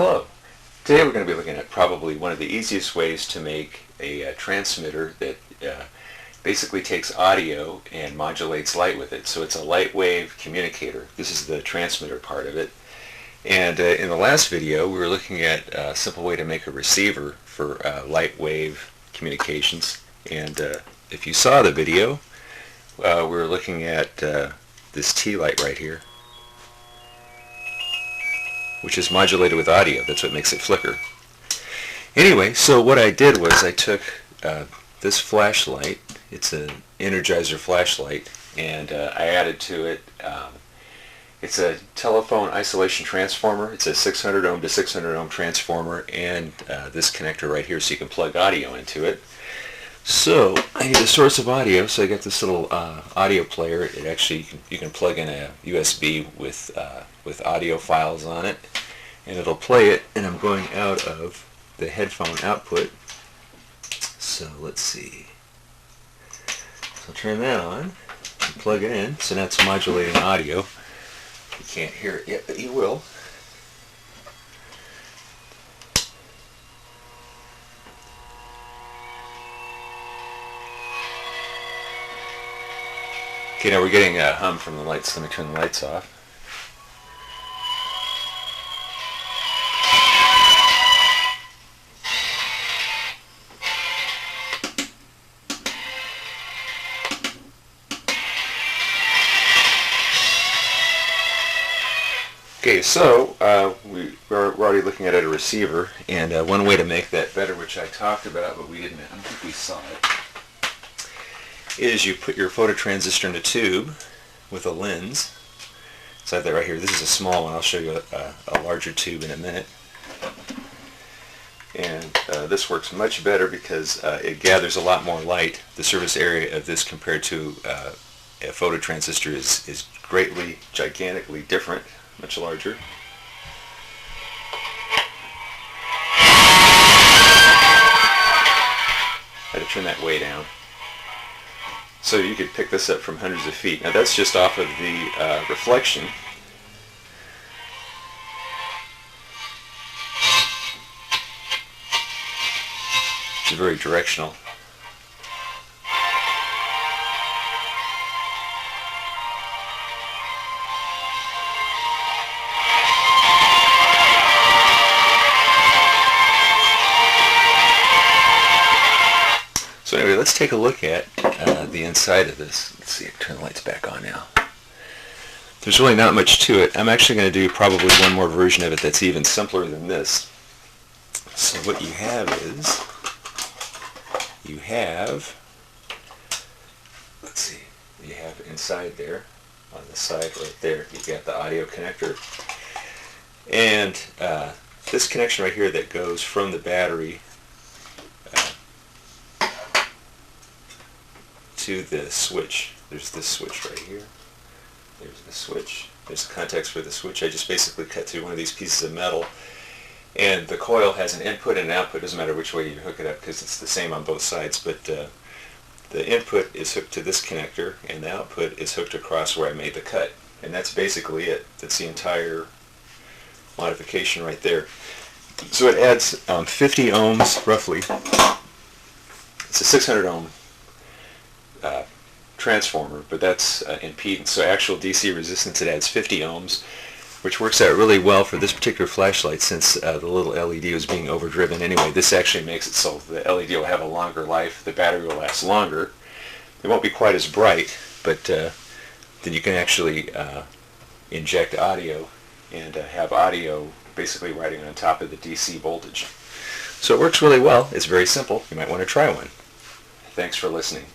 Hello. Today we're going to be looking at probably one of the easiest ways to make a transmitter that basically takes audio and modulates light with it. So it's a light wave communicator. This is the transmitter part of it. And in the last video we were looking at a simple way to make a receiver for light wave communications. And if you saw the video, we were looking at this T light right here, which is modulated with audio. That's what makes it flicker. Anyway, so what I did was I took this flashlight. It's an Energizer flashlight, and I added to it, it's a telephone isolation transformer. It's a 600 ohm to 600 ohm transformer, and this connector right here so you can plug audio into it. So I need a source of audio, so I got this little audio player. It actually, you can plug in a USB with audio files on it, and it'll play it, and I'm going out of the headphone output. So let's see. So I'll turn that on and plug it in. So now it's modulating audio. You can't hear it yet, but you will. Okay, now we're getting a hum from the lights. Let me turn the lights off. Okay, so we're already looking at a receiver, and one way to make that better, which I talked about, but I don't think we saw it, is you put your phototransistor in a tube with a lens. So I have that right here. This is a small one. I'll show you a larger tube in a minute. And this works much better because it gathers a lot more light. The surface area of this compared to a phototransistor is greatly, gigantically different, much larger. I had to turn that way down. So you could pick this up from hundreds of feet. Now that's just off of the reflection. It's very directional. So anyway, let's take a look at the inside of this. Let's see, turn the lights back on now. There's really not much to it. I'm actually going to do probably one more version of it that's even simpler than this. So what you have is, let's see, you have inside there, on the side right there, you've got the audio connector. And this connection right here that goes from the battery to the switch. There's this switch right here. There's the switch. There's the contacts for the switch. I just basically cut through one of these pieces of metal, and the coil has an input and an output. Doesn't matter which way you hook it up because it's the same on both sides, but the input is hooked to this connector and the output is hooked across where I made the cut, and that's basically it. That's the entire modification right there. So it adds 50 ohms roughly. It's a 600 ohm transformer, but that's impedance. So actual DC resistance, it adds 50 ohms, which works out really well for this particular flashlight since the little LED was being overdriven anyway. This actually makes it so the LED will have a longer life, the battery will last longer. It won't be quite as bright, but then you can actually inject audio and have audio basically riding on top of the DC voltage. So it works really well. It's very simple. You might want to try one. Thanks for listening.